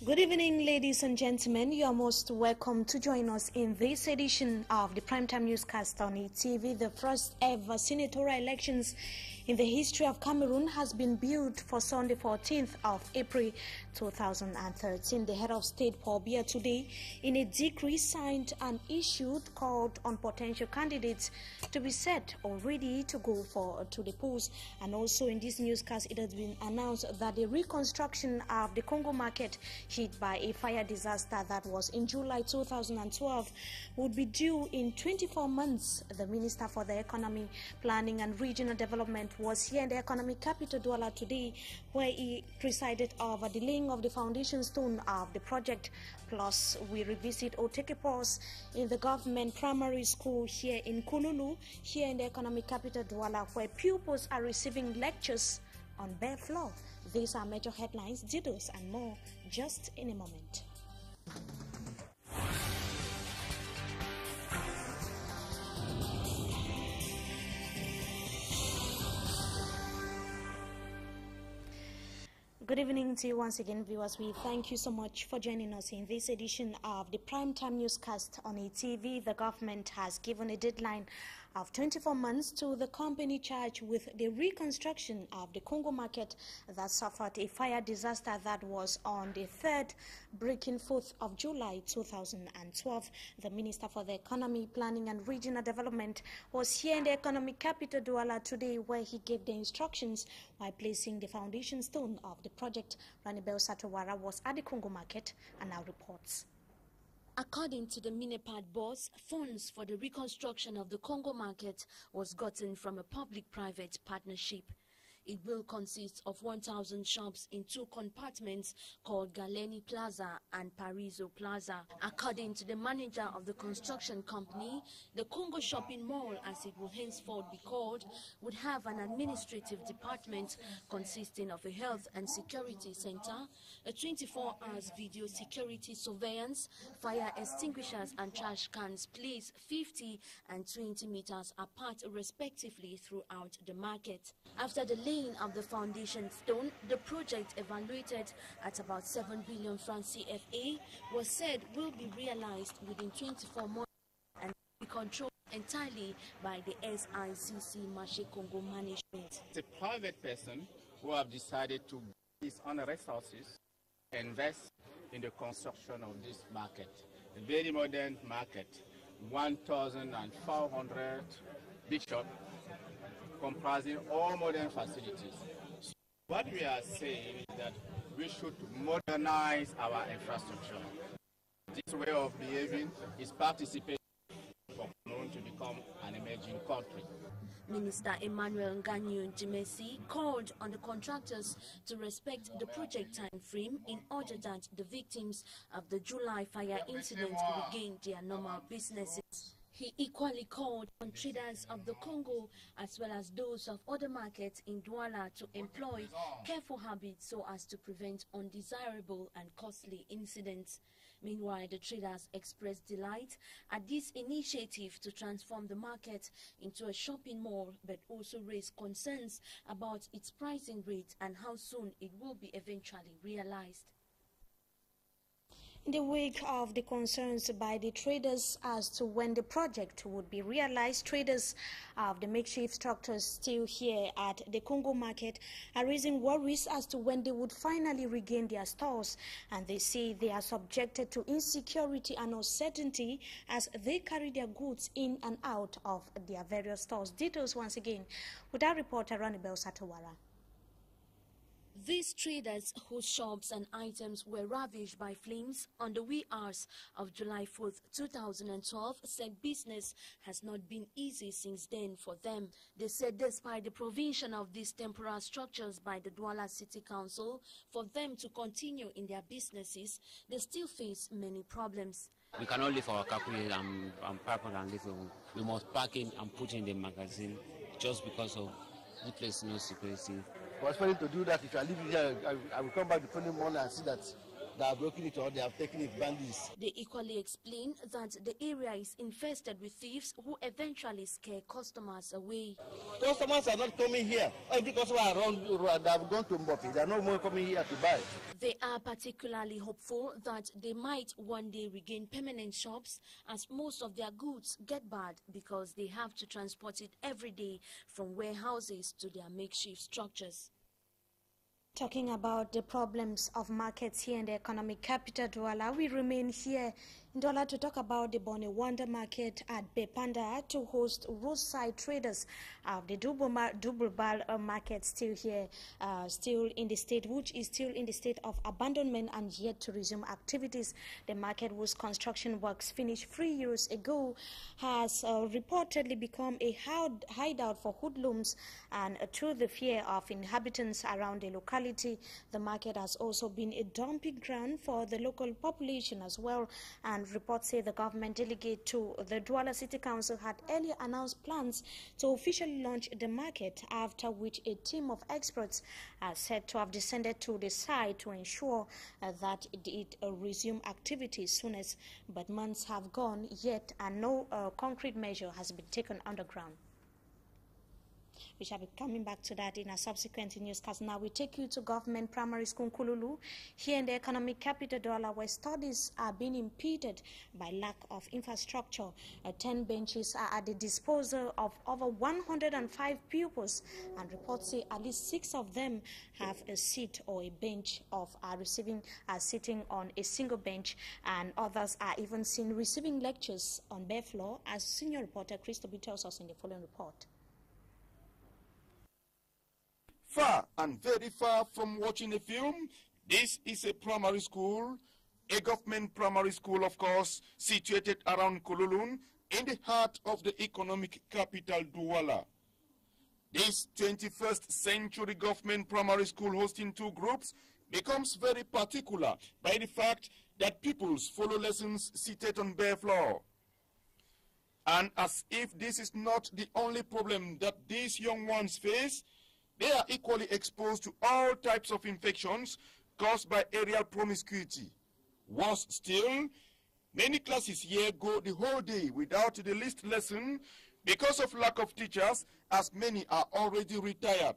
Good evening, ladies and gentlemen. You are most welcome to join us in this edition of the Primetime Newscast on ETV. The first ever senatorial elections in the history of Cameroon has been billed for Sunday, 14th of April 2013. The head of state, Paul Biya, today, in a decree signed and issued, called on potential candidates to be set or ready to go to the polls. And also in this newscast, it has been announced that the reconstruction of the Congo market hit by a fire disaster that was in July 2012 would be due in 24 months. The Minister for the Economy, Planning and Regional Development was here in the economic capital, Douala, today, where he presided over the laying of the foundation stone of the project. Plus, we revisit or take a pause in the government primary school here in Kululu, here in the economic capital, Douala, where pupils are receiving lectures on bare floor. These are major headlines, details and more just in a moment. Good evening to you once again, viewers. We thank you so much for joining us in this edition of the Primetime Newscast on ETV. The government has given a deadline of 24 months to the company charged with the reconstruction of the Congo market that suffered a fire disaster that was on the 3rd, breaking 4th of July 2012. The Minister for the Economy, Planning and Regional Development was here in the economic capital, Douala, today, where he gave the instructions while placing the foundation stone of the project. Ranibel Satowara was at the Congo market and now reports. According to the Minepad boss, funds for the reconstruction of the Congo market was gotten from a public-private partnership. It will consist of 1,000 shops in 2 compartments called Galeni Plaza and Pariso Plaza. According to the manager of the construction company, the Congo Shopping Mall, as it will henceforth be called, would have an administrative department consisting of a health and security center, a 24-hour video security surveillance, fire extinguishers and trash cans placed 50 and 20 meters apart respectively throughout the market. After the laying of the foundation stone, the project, evaluated at about 7 billion francs CFA, was said will be realized within 24 months and be controlled entirely by the SICC Marché Congo management. It's a private person who have decided to use his own resources and invest in the construction of this market. A very modern market, 1,400 big shops, comprising all modern facilities. So what we are saying is that we should modernize our infrastructure. This way of behaving is participating for Cameroon to become an emerging country. Minister Emmanuel Ngannou Jimesi called on the contractors to respect the project time frame in order that the victims of the July fire incident regain their normal businesses. He equally called on traders of the Congo as well as those of other markets in Douala to employ careful habits so as to prevent undesirable and costly incidents. Meanwhile, the traders expressed delight at this initiative to transform the market into a shopping mall, but also raised concerns about its pricing rate and how soon it will be eventually realized. In the wake of the concerns by the traders as to when the project would be realized, traders of the makeshift structures still here at the Congo market are raising worries as to when they would finally regain their stores, and they say they are subjected to insecurity and uncertainty as they carry their goods in and out of their various stores. Details once again with our reporter Ranibel Satowara. These traders, whose shops and items were ravaged by flames on the wee hours of July 4th, 2012, said business has not been easy since then for them. They said despite the provision of these temporary structures by the Douala City Council for them to continue in their businesses, they still face many problems. We cannot leave our calculator and pack and leave. We must pack in and put in the magazine just because of the place no security. I was planning to do that. If I leave here, I will come back the following morning and see that They have broken it or they have taken it bandits. They equally explain that the area is infested with thieves who eventually scare customers away. Customers are not coming here. Every customer around, they have gone to Mbopi. They are no more coming here to buy. They are particularly hopeful that they might one day regain permanent shops, as most of their goods get bad because they have to transport it every day from warehouses to their makeshift structures. Talking about the problems of markets here in the economic capital, Douala, we remain here in Douala to talk about the Bonawanda market at Bepanda to host roadside traders of the Double-Bal market still here, still in the state, which is still in the state of abandonment and yet to resume activities. The market, whose construction works finished 3 years ago, has reportedly become a hideout for hoodlums, and through the fear of inhabitants around the locality, the market has also been a dumping ground for the local population as well. And reports say the government delegate to the Douala City Council had earlier announced plans to officially launch the market, after which a team of experts are said to have descended to the site to ensure that it resume activities soonest. But months have gone yet, and no concrete measure has been taken on the ground. We shall be coming back to that in a subsequent newscast. Now we take you to Government Primary School Kululu, here in the economic capital Douala, where studies are being impeded by lack of infrastructure. 10 benches are at the disposal of over 105 pupils, and reports say at least 6 of them have a seat or a bench are sitting on a single bench, and others are even seen receiving lectures on bare floor, as senior reporter Christopher tells us in the following report. Far and very far from watching a film, this is a primary school, a government primary school, of course, situated around Kululun, in the heart of the economic capital, Douala. This 21st century government primary school hosting 2 groups becomes very particular by the fact that pupils follow lessons seated on bare floor. And as if this is not the only problem that these young ones face, they are equally exposed to all types of infections caused by aerial promiscuity. Worse still, many classes here go the whole day without the least lesson because of lack of teachers, as many are already retired.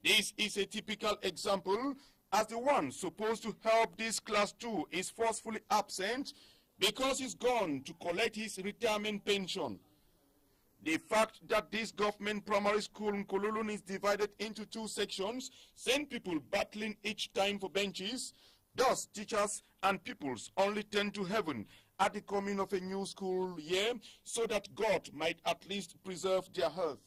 This is a typical example, as the one supposed to help this class 2 is forcefully absent because he's gone to collect his retirement pension. The fact that this government primary school in Kululun is divided into 2 sections send people battling each time for benches. Thus, teachers and pupils only turn to heaven at the coming of a new school year so that God might at least preserve their health.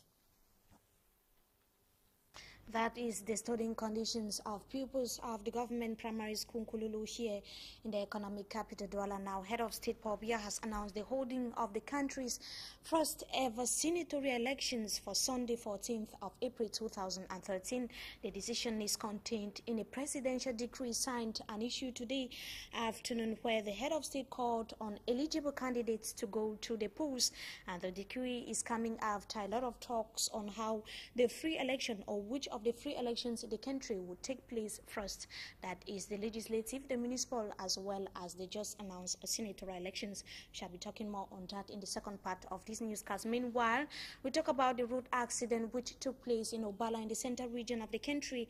That is the studying conditions of pupils of the government primary school Kululu here in the economic capital Douala. Now, Head of State Paul Biya has announced the holding of the country's first ever senatorial elections for Sunday, 14th of April 2013. The decision is contained in a presidential decree signed and issued today afternoon, where the Head of State called on eligible candidates to go to the polls. And the decree is coming after a lot of talks on how the free election, or which of the free elections in the country would take place first. That is the legislative, the municipal, as well as the just announced senatorial elections. We shall be talking more on that in the second part of this newscast. Meanwhile, we talk about the road accident which took place in Obala in the central region of the country,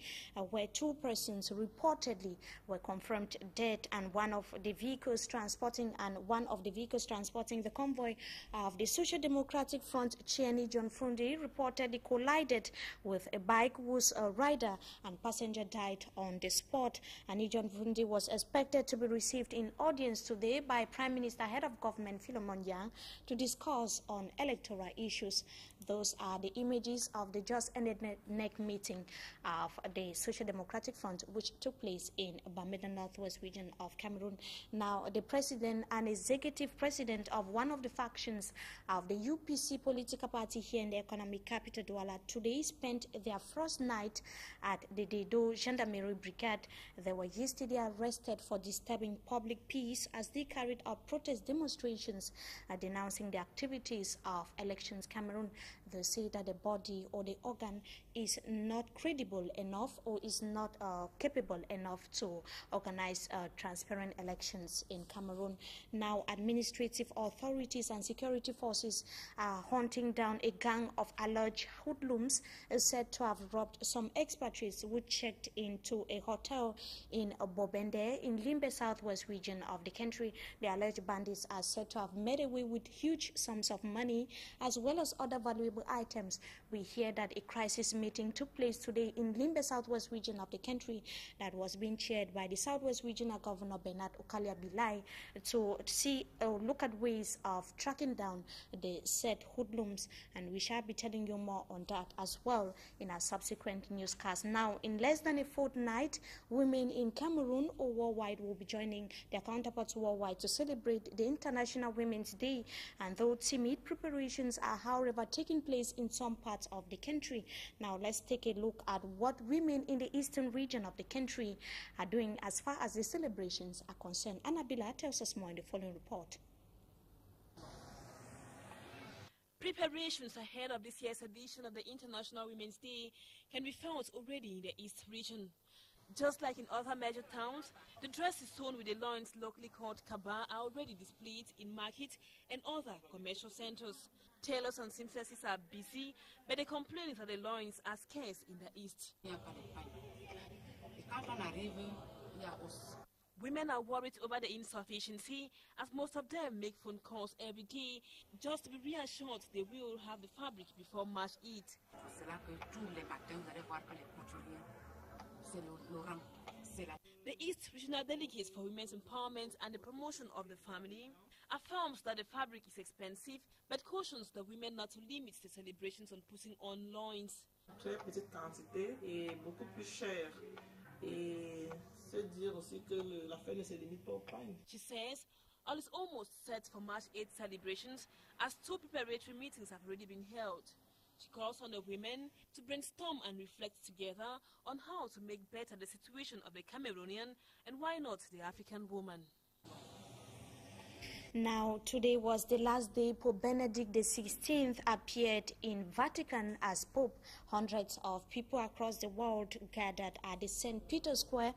where 2 persons reportedly were confirmed dead, and one of the vehicles transporting the convoy of the Social Democratic Front, Chiani John Fundi, reportedly collided with a bike whose rider and passenger died on the spot. And John Fundi was expected to be received in audience today by Prime Minister, Head of Government Philemon Yang, to discuss on electoral issues. Those are the images of the just ended neck meeting of the Social Democratic Front, which took place in Bamenda Northwest region of Cameroon. Now, the president and executive president of one of the factions of the UPC political party here in the economic capital Douala today spent their first night at the Dedo Gendarmerie Brigade. They were yesterday arrested for disturbing public peace as they carried out protest demonstrations denouncing the activities of Elections Cameroon. they say that the body or the organ is not credible enough or is not capable enough to organize transparent elections in Cameroon. Now, administrative authorities and security forces are hunting down a gang of alleged hoodlums said to have robbed some expatriates who checked into a hotel in Bobende in Limbe Southwest region of the country. The alleged bandits are said to have made away with huge sums of money as well as other valuable items. We hear that a crisis meeting took place today in Limbe Southwest region of the country that was being chaired by the Southwest Regional Governor Bernard Okalia Bilai to see look at ways of tracking down the said hoodlums, and we shall be telling you more on that as well in our subsequent newscast. Now, in less than a fortnight, women in Cameroon or worldwide will be joining their counterparts worldwide to celebrate the International Women's Day, and though timid preparations are however taking place in some parts of the country. Now let's take a look at what women in the eastern region of the country are doing as far as the celebrations are concerned. Annabella tells us more in the following report. Preparations ahead of this year's edition of the International Women's Day can be felt already in the East region. Just like in other major towns, the dresses sewn with the loins locally called kaba are already displayed in markets and other commercial centers. Tailors and seamstresses are busy, but they complain that the loins are scarce in the East. Women are worried over the insufficiency, as most of them make phone calls every day just to be reassured they will have the fabric before March 8. The East Regional Delegates for Women's Empowerment and the Promotion of the Family affirms that the fabric is expensive, but cautions the women not to limit the celebrations on putting on loins. Très petite quantité et beaucoup plus cher. Et se dire aussi que la fête ne se limite pas au pain. She says all is almost set for March 8 celebrations, as 2 preparatory meetings have already been held. She calls on the women to brainstorm and reflect together on how to make better the situation of the Cameroonian and why not the African woman. Now, today was the last day Pope Benedict XVI appeared in Vatican as Pope. Hundreds of people across the world gathered at the St. Peter's Square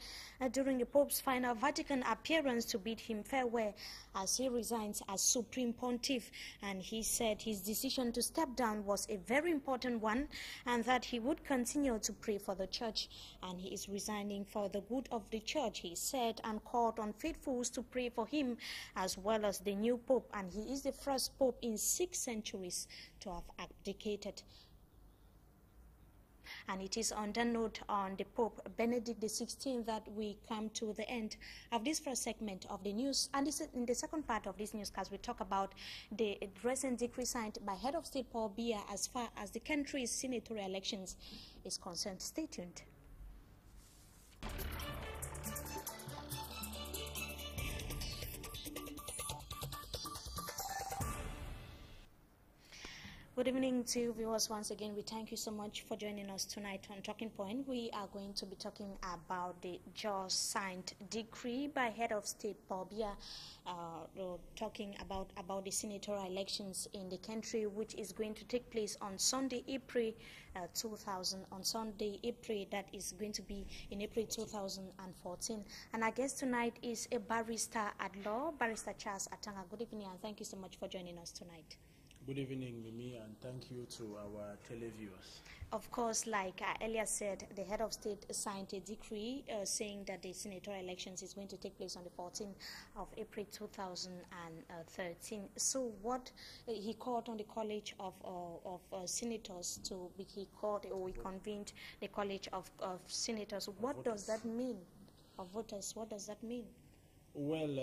during the Pope's final Vatican appearance to bid him farewell as he resigns as Supreme Pontiff. And he said his decision to step down was a very important one and that he would continue to pray for the Church. And he is resigning for the good of the Church, he said, and called on faithfuls to pray for him as well as the new Pope, and he is the first Pope in 6 centuries to have abdicated. And it is on the note on the Pope Benedict XVI that we come to the end of this first segment of the news. And in the second part of this newscast, we talk about the recent decree signed by Head of State Paul Biya as far as the country's senatorial elections is concerned. Stay tuned. Good evening to you viewers. Once again, we thank you so much for joining us tonight on Talking Point. We are going to be talking about the just signed decree by Head of State Paul Biya, talking about the senatorial elections in the country, which is going to take place on Sunday, April 2000. On Sunday, April, that is going to be in April 2014. And our guest tonight is a barrister at law, Barrister Charles Atanga. Good evening, and thank you so much for joining us tonight. Good evening, Mimi, and thank you to our televiewers. Of course, like I earlier said, the head of state signed a decree saying that the senatorial elections is going to take place on the 14th of April 2013. So what he called on the College of Senators to be, he convened the College of Senators. What does that mean? Of voters, what does that mean? Well,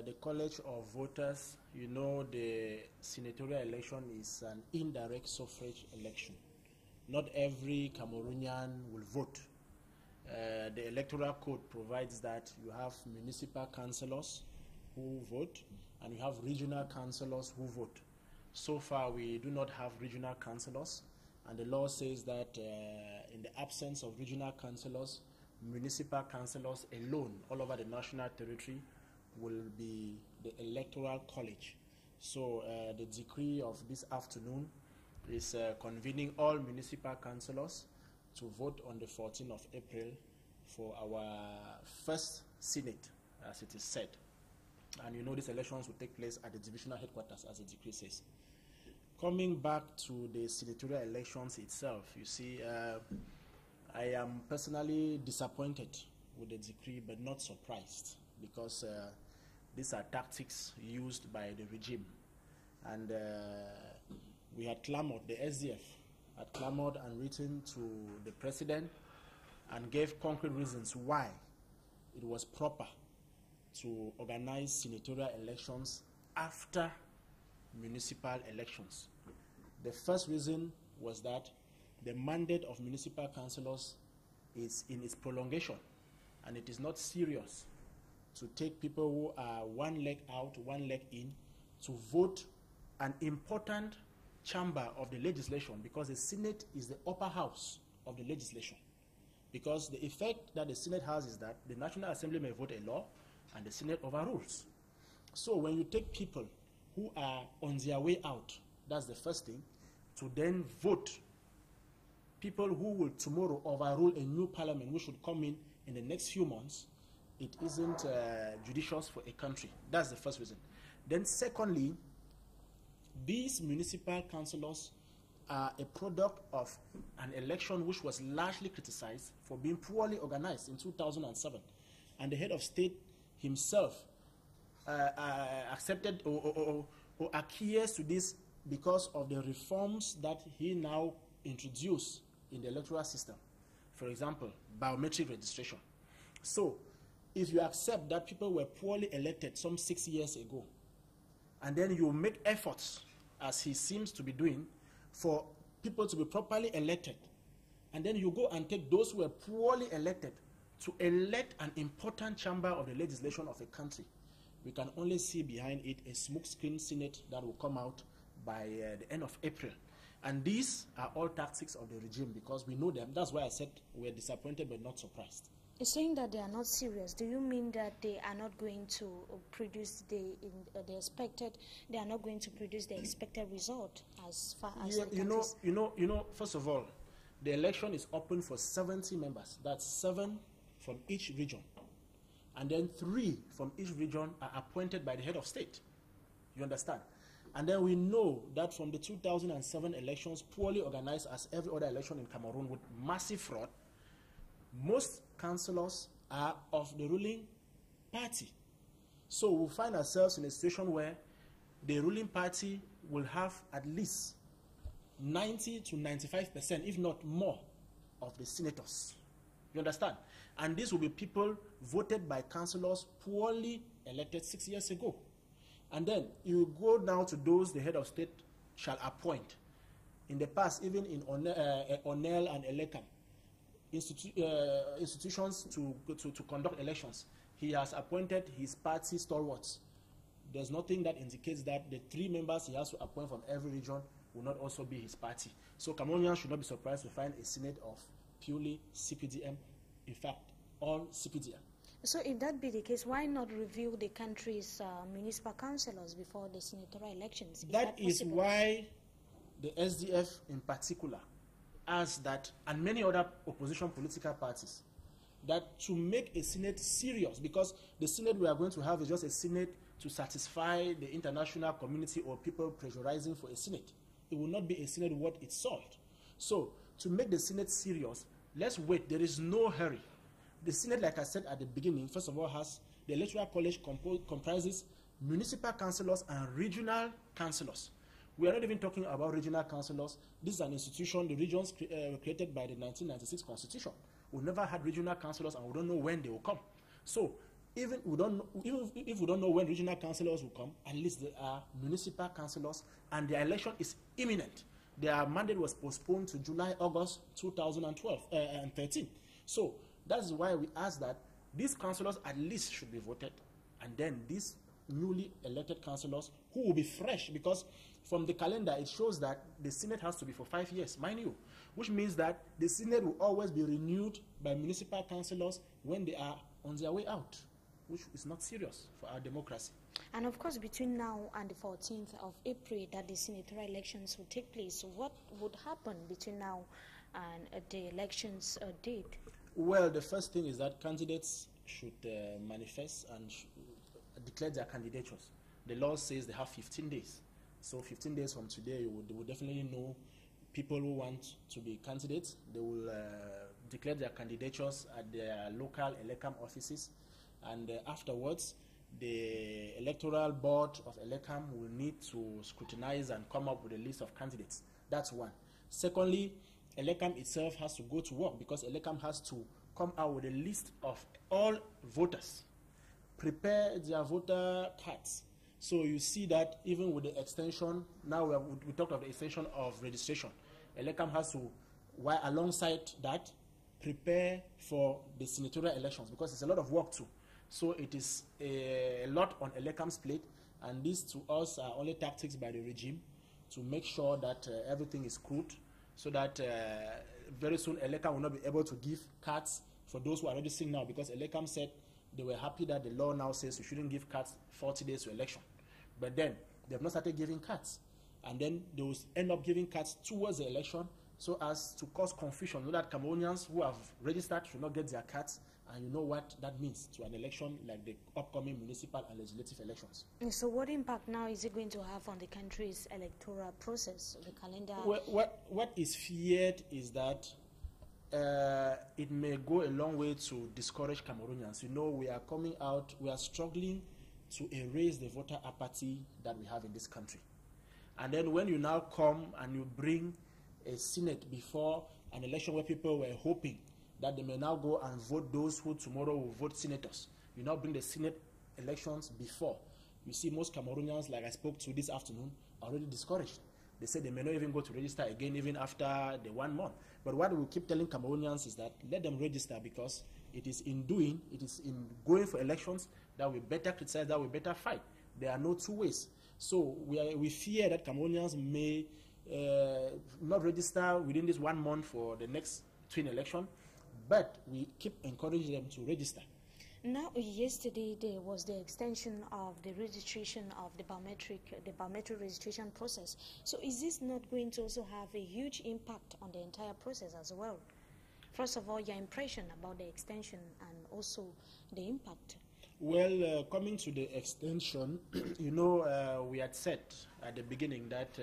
the College of Voters, you know, the senatorial election is an indirect suffrage election. Not every Cameroonian will vote. The Electoral Code provides that you have municipal councillors who vote and you have regional councillors who vote. So far, we do not have regional councillors, and the law says that in the absence of regional councillors, municipal councillors alone all over the national territory will be the electoral college. So the decree of this afternoon is convening all municipal councillors to vote on the 14th of April for our first Senate, as it is said. And you know these elections will take place at the divisional headquarters, as the decree says. Coming back to the senatorial elections itself, you see, I am personally disappointed with the decree, but not surprised, because these are tactics used by the regime. And we had clamored, the SDF had clamored and written to the president and gave concrete reasons why it was proper to organize senatorial elections after municipal elections. The first reason was that the mandate of municipal councillors is in its prolongation, and it is not serious to take people who are one leg out, one leg in, to vote an important chamber of the legislation, because the Senate is the upper house of the legislation. Because the effect that the Senate has is that the National Assembly may vote a law and the Senate overrules. So when you take people who are on their way out, that's the first thing, to then vote people who will tomorrow overrule a new parliament which should come in the next few months, it isn't judicious for a country. That's the first reason. Then secondly, these municipal councillors are a product of an election which was largely criticized for being poorly organized in 2007. And the head of state himself accepted or acquiesced to this because of the reforms that he now introduced in the electoral system. For example, biometric registration. So, if you accept that people were poorly elected some 6 years ago, and then you make efforts, as he seems to be doing, for people to be properly elected, and then you go and take those who were poorly elected to elect an important chamber of the legislation of a country, we can only see behind it a smokescreen Senate that will come out by the end of April. And these are all tactics of the regime, because we know them. That's why I said we're disappointed but not surprised. You're saying that they are not serious. Do you mean that they are not going to produce the expected? They are not going to produce the expected result as far as you know. First of all, the election is open for 70 members. That's 7 from each region, and then 3 from each region are appointed by the head of state. You understand? And then we know that from the 2007 elections, poorly organized as every other election in Cameroon with massive fraud, most councillors are of the ruling party. So we'll find ourselves in a situation where the ruling party will have at least 90 to 95%, if not more, of the senators. You understand? And these will be people voted by councillors poorly elected 6 years ago. And then you go now to those the head of state shall appoint. In the past, even in Onel and Elekam, institutions to conduct elections, he has appointed his party stalwarts. There's nothing that indicates that the 3 members he has to appoint from every region will not also be his party. So Cameroonians should not be surprised to find a Senate of purely CPDM, in fact, all CPDM. So if that be the case, why not review the country's municipal councillors before the senatorial elections? That is why the SDF in particular asked that, and many other opposition political parties, that to make a Senate serious, because the Senate we are going to have is just a Senate to satisfy the international community or people pressurizing for a Senate. It will not be a Senate worth its salt. So to make the Senate serious, let's wait. There is no hurry. The Senate, like I said at the beginning, first of all, has the Electoral College comprises municipal councillors and regional councillors. We are not even talking about regional councillors. This is an institution, the regions were created by the 1996 Constitution. We never had regional councillors, and we don't know when they will come. So even if we don't know when regional councillors will come, at least there are municipal councillors, and their election is imminent. Their mandate was postponed to July, August 2012 and 13. So that's why we ask that these councillors at least should be voted, and then these newly elected councillors who will be fresh, because from the calendar it shows that the Senate has to be for 5 years, mind you, which means that the Senate will always be renewed by municipal councillors when they are on their way out. which is not serious for our democracy. And of course, between now and the 14th of April, that the senatorial elections will take place, what would happen between now and the elections date? Well, the first thing is that candidates should manifest and declare their candidatures. The law says they have 15 days. So 15 days from today, they will definitely know people who want to be candidates. They will declare their candidatures at their local ELECAM offices, and afterwards the electoral board of ELECAM will need to scrutinize and come up with a list of candidates. That's one. Secondly, ELECAM itself has to go to work, because ELECAM has to come out with a list of all voters, prepare their voter cards. So you see that even with the extension, now we talked of the extension of registration. ELECAM has to, while alongside that, prepare for the senatorial elections, because it's a lot of work too. So it is a lot on ELECAM's plate, and these to us are only tactics by the regime to make sure that everything is screwed, so that very soon ELECAM will not be able to give cards for those who are registering now, because ELECAM said they were happy that the law now says you shouldn't give cards 40 days to election. But then they have not started giving cards, and then they will end up giving cards towards the election, so as to cause confusion, so that Cameroonians who have registered should not get their cards, and you know what that means to an election like the upcoming municipal and legislative elections. So what impact now is it going to have on the country's electoral process, the calendar? Well, what is feared is that it may go a long way to discourage Cameroonians. You know, we are coming out, we are struggling to erase the voter apathy that we have in this country. And then when you now come and you bring a Senate before an election where people were hoping that they may now go and vote those who tomorrow will vote senators, you now bring the Senate elections before. You see most Cameroonians, like I spoke to this afternoon, are already discouraged. They say they may not even go to register again even after the 1 month. But what we keep telling Cameroonians is that let them register, because it is in doing, it is in going for elections that we better criticize, that we better fight. There are no two ways. So we fear that Cameroonians may not register within this 1 month for the next twin election, but we keep encouraging them to register. Now, yesterday there was the extension of the registration of the biometric registration process. So is this not going to also have a huge impact on the entire process as well? First of all, your impression about the extension and also the impact. Well, coming to the extension, you know, we had said at the beginning that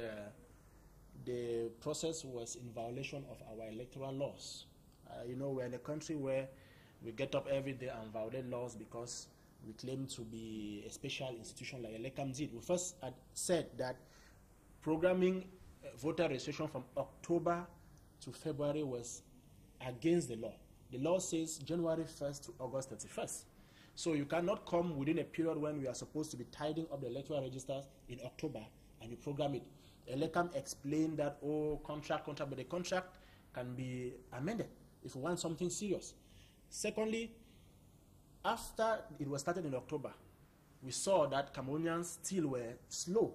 the process was in violation of our electoral laws. You know, we're in a country where we get up every day and violate laws because we claim to be a special institution like ELECAM did. We first had said that programming voter registration from October to February was against the law. The law says January 1st to August 31st. So you cannot come within a period when we are supposed to be tidying up the electoral registers in October and you program it. ELECAM explained that, oh, contract, but the contract can be amended if we want something serious. Secondly, after it was started in October, we saw that Cameroonians still were slow,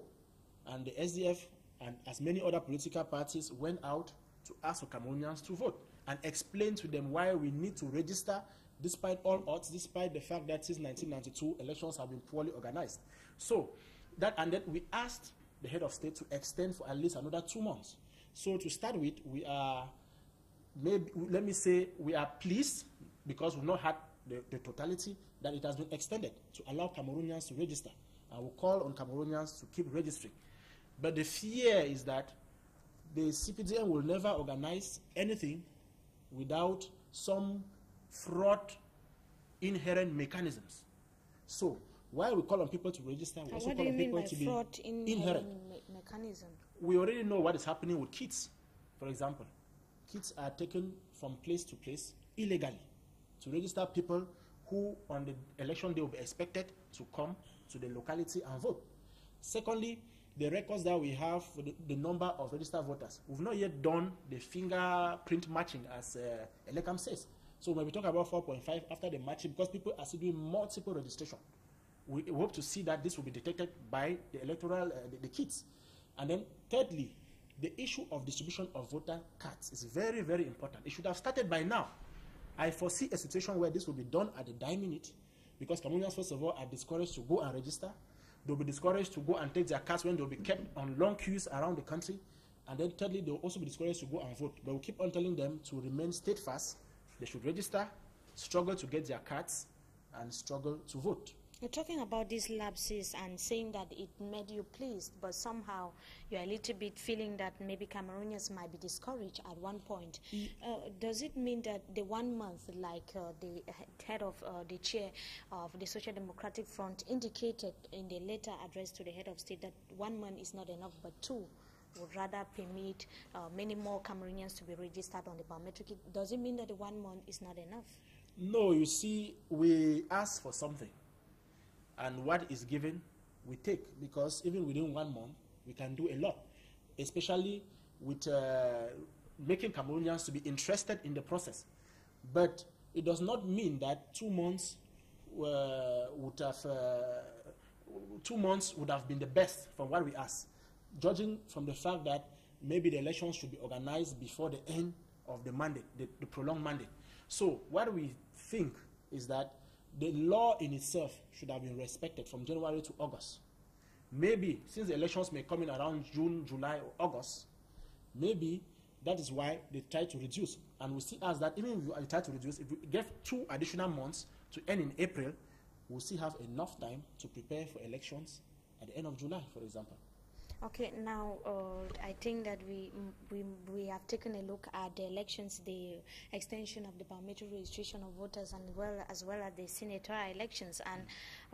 and the SDF and as many other political parties went out to ask for Cameroonians to vote and explain to them why we need to register despite all odds, despite the fact that since 1992 elections have been poorly organized. So that, and then we asked the head of state to extend for at least another 2 months. So to start with, we are, maybe, let me say, we are pleased because we've not had the totality that it has been extended to allow Cameroonians to register. And we'll call on Cameroonians to keep registering. But the fear is that the CPDM will never organize anything without some fraud inherent mechanisms. So while we call on people to register, we also call on people to be inherent mechanism. We already know what is happening with kids. For example, kids are taken from place to place illegally to register people who on the election day will be expected to come to the locality and vote. Secondly, the records that we have for the number of registered voters. We've not yet done the fingerprint matching as ELECAM says. So when we talk about 4.5 after the matching, because people are still doing multiple registration, we hope to see that this will be detected by the electoral, the kits. And then thirdly, the issue of distribution of voter cards is very, very important. It should have started by now. I foresee a situation where this will be done at the dying minute, because Cameroonians, first of all, are discouraged to go and register. They'll be discouraged to go and take their cards when they'll be kept on long queues around the country. And then thirdly, they'll also be discouraged to go and vote. But we'll keep on telling them to remain steadfast. They should register, struggle to get their cards, and struggle to vote. You're talking about these lapses and saying that it made you pleased, but somehow you're a little bit feeling that maybe Cameroonians might be discouraged at one point. Does it mean that the 1 month, like the head of the chair of the Social Democratic Front indicated in the letter addressed to the head of state, that 1 month is not enough, but 2 would rather permit many more Cameroonians to be registered on the biometric? Does it mean that the 1 month is not enough? No, you see, we ask for something. And what is given, we take, because even within 1 month, we can do a lot, especially with making Cameroonians to be interested in the process. But it does not mean that 2 months would have been the best from what we asked, judging from the fact that maybe the elections should be organized before the end of the mandate, the prolonged mandate. So what we think is that the law in itself should have been respected from January to August. Maybe, since the elections may come in around June, July, or August, maybe that is why they try to reduce. And we see as that even if we try to reduce, if we give 2 additional months to end in April, we'll still have enough time to prepare for elections at the end of July, for example. Okay, now I think that we have taken a look at the elections, the extension of the biometric registration of voters, and as well as the senatorial elections. And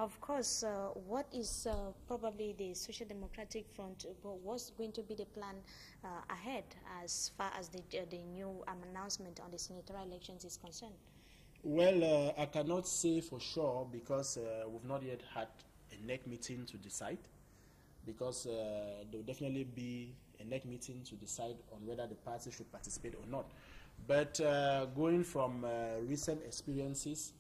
of course, what is probably the Social Democratic Front, what's going to be the plan ahead as far as the new announcement on the senatorial elections is concerned? Well, I cannot say for sure because we've not yet had a NEC meeting to decide. Because there will definitely be a NEC meeting to decide on whether the party should participate or not. But going from recent experiences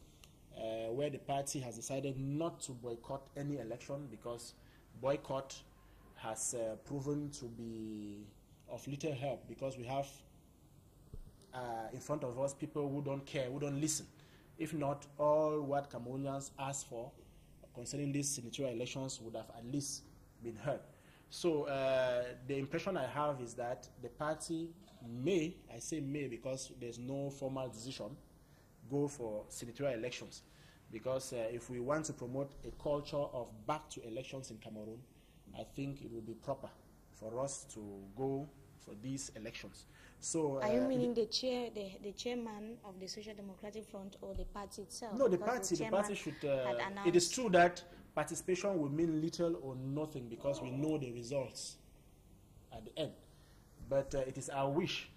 where the party has decided not to boycott any election because boycott has proven to be of little help, because we have in front of us people who don't care, who don't listen. If not, all what Cameroonians asked for concerning these senatorial elections would have at least been heard. So the impression I have is that the party may, I say may because there's no formal decision, go for senatorial elections. Because if we want to promote a culture of back to elections in Cameroon, I think it would be proper for us to go for these elections. So are you meaning the chairman of the Social Democratic Front or the party itself? No, the party should. It is true that participation will mean little or nothing because we know the results at the end. But it is our wish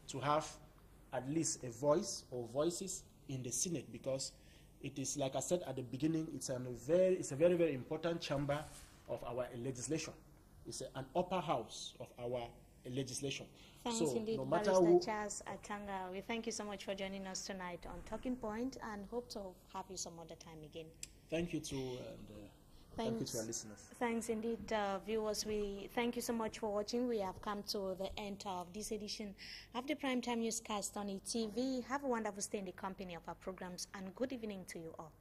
to have at least a voice or voices in the Senate, because it is, like I said at the beginning, it's a very, very important chamber of our legislation. It's an upper house of our legislation. Thanks so, indeed, no matter Barrister Charles Atanga. We thank you so much for joining us tonight on Talking Point, and hope to have you some other time again. Thank you too, and thank you to our listeners. Thanks indeed, viewers. We thank you so much for watching. We have come to the end of this edition of the Primetime Newscast on ETV. Have a wonderful stay in the company of our programs, and good evening to you all.